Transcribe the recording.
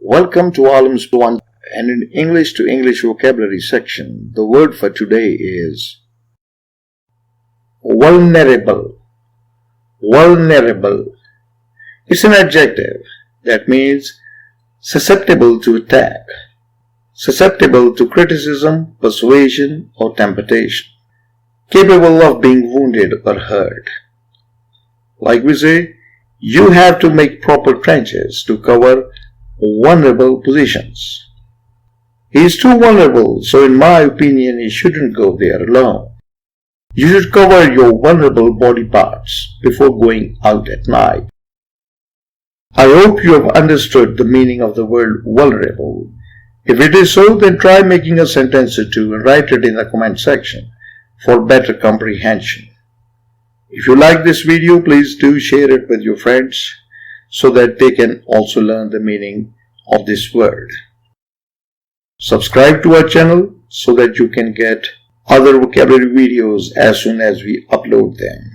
Welcome to Alam's One, and in English to English vocabulary section, the word for today is vulnerable. Vulnerable. It's an adjective that means susceptible to attack, susceptible to criticism, persuasion, or temptation, capable of being wounded or hurt. Like we say, you have to make proper trenches to cover vulnerable positions. He is too vulnerable, so in my opinion, he shouldn't go there alone. You should cover your vulnerable body parts before going out at night. I hope you have understood the meaning of the word vulnerable. If it is so, then try making a sentence or two and write it in the comment section for better comprehension. If you like this video, please do share it with your friends so that they can also learn the meaning of this word. Subscribe to our channel so that you can get other vocabulary videos as soon as we upload them.